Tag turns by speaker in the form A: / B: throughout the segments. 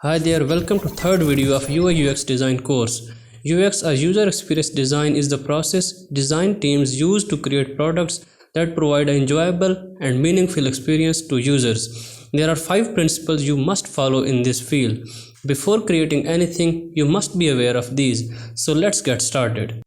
A: Hi there, welcome to third video of UI UX design course. UX or user experience design is the process design teams use to create products that provide an enjoyable and meaningful experience to users. There are 5 principles you must follow in this field. Before creating anything, you must be aware of these. So let's get started.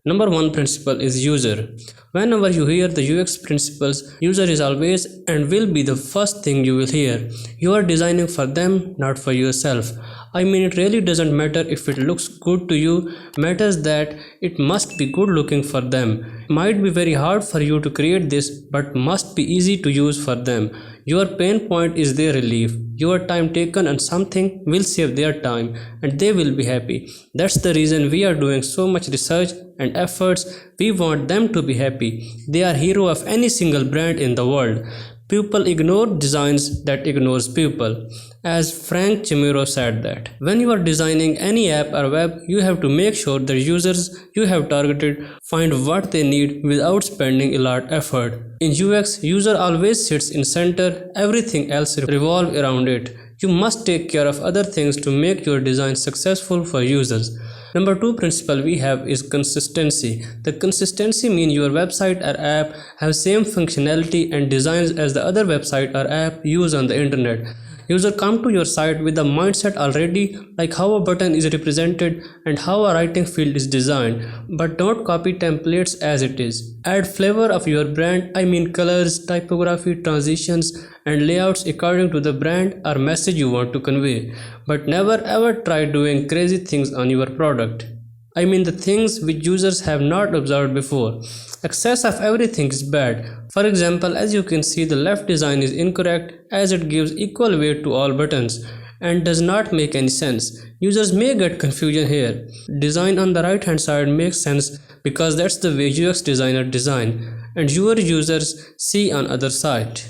A: Number 1 principle is user. Whenever you hear the UX principles, user is always and will be the first thing you will hear. You are designing for them, not for yourself. I mean, it really doesn't matter if it looks good to you, matters that it must be good looking for them. Might be very hard for you to create this, but must be easy to use for them. Your pain point is their relief. Your time taken on something will save their time and they will be happy. That's the reason we are doing so much research and efforts. We want them to be happy. They are hero of any single brand in the world. People ignore designs that ignores people. As Frank Chimero said that. When you are designing any app or web, you have to make sure the users you have targeted find what they need without spending a lot effort. In UX, user always sits in center, everything else revolves around it. You must take care of other things to make your design successful for users. Number 2 principle we have is consistency. The consistency means your website or app have same functionality and designs as the other website or app used on the internet. User come to your site with the mindset already, like how a button is represented and how a writing field is designed, but don't copy templates as it is. Add flavor of your brand, I mean colors, typography, transitions and layouts according to the brand or message you want to convey, but never ever try doing crazy things on your product. I mean the things which users have not observed before. Excess of everything is bad. For example, as you can see, the left design is incorrect as it gives equal weight to all buttons and does not make any sense. Users may get confusion here. Design on the right hand side makes sense because that's the way UX designer design and your users see on other side.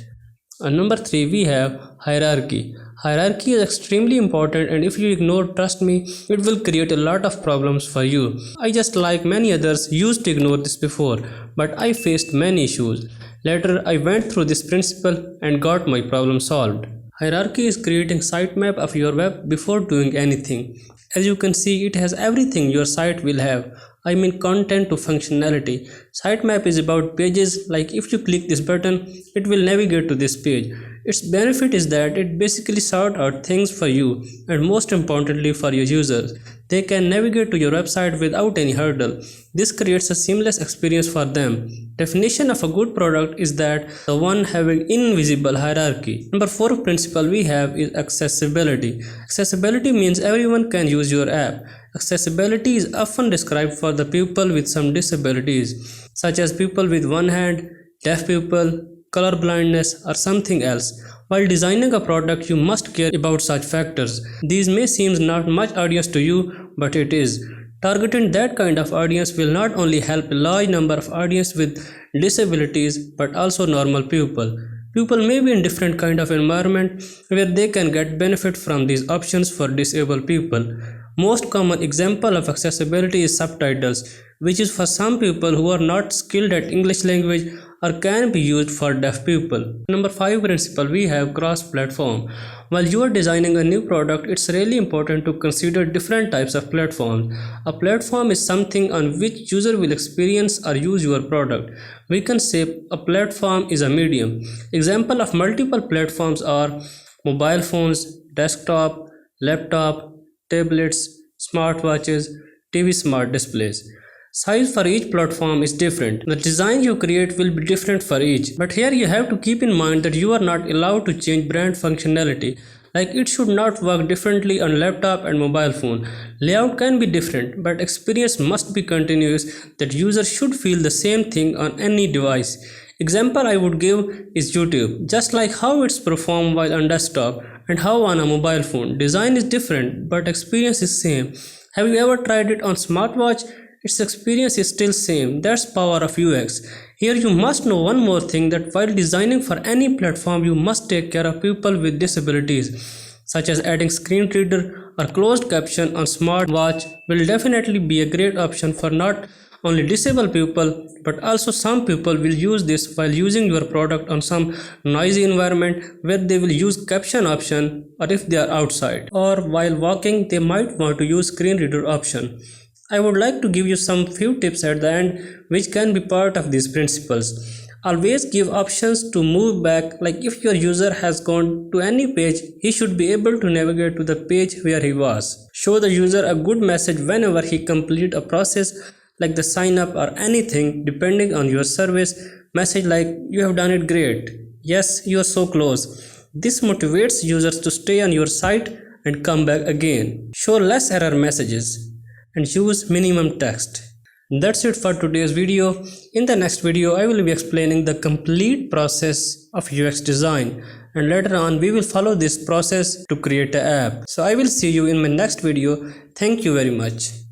A: On number 3 we have hierarchy. Hierarchy is extremely important and if you ignore, trust me, it will create a lot of problems for you. I just like many others used to ignore this before, but I faced many issues. Later I went through this principle and got my problem solved. Hierarchy is creating sitemap of your web before doing anything. As you can see, it has everything your site will have. I mean content to functionality. Sitemap is about pages, like if you click this button, it will navigate to this page. Its benefit is that it basically sort out things for you and most importantly for your users. They can navigate to your website without any hurdle. This creates a seamless experience for them. Definition of a good product is that the one having invisible hierarchy. Number 4 principle we have is accessibility. Accessibility means everyone can use your app. Accessibility is often described for the people with some disabilities, such as people with one hand, deaf people, color blindness, or something else. While designing a product, you must care about such factors. These may seem not much audience to you, but it is. Targeting that kind of audience will not only help a large number of audience with disabilities, but also normal people. People may be in different kind of environment where they can get benefit from these options for disabled people. Most common example of accessibility is subtitles, which is for some people who are not skilled at English language or can be used for deaf people. Number 5 principle we have cross-platform. While you are designing a new product, it's really important to consider different types of platforms. A platform is something on which user will experience or use your product. We can say a platform is a medium. Example of multiple platforms are mobile phones, desktop, laptop, tablets, smartwatches, TV smart displays. Size for each platform is different. The design you create will be different for each. But here you have to keep in mind that you are not allowed to change brand functionality. Like it should not work differently on laptop and mobile phone. Layout can be different, but experience must be continuous that users should feel the same thing on any device. Example I would give is YouTube. Just like how it's performed while on desktop and how on a mobile phone. Design is different, but experience is same. Have you ever tried it on smartwatch? Its experience is still same. That's power of UX. Here you must know one more thing, that while designing for any platform, you must take care of people with disabilities, such as adding screen reader or closed caption on smartwatch will definitely be a great option for not only disabled people, but also some people will use this while using your product on some noisy environment where they will use caption option, or if they are outside or while walking they might want to use screen reader option. I would like to give you some few tips at the end which can be part of these principles. Always give options to move back, like if your user has gone to any page, he should be able to navigate to the page where he was. Show the user a good message whenever he complete a process like the sign up or anything depending on your service. Message like you have done it great. Yes, you are so close. This motivates users to stay on your site and come back again. Show less error messages and use minimum text. That's it for today's video. In the next video, I will be explaining the complete process of UX design, and later on we will follow this process to create an app. So I will see you in my next video. Thank you very much.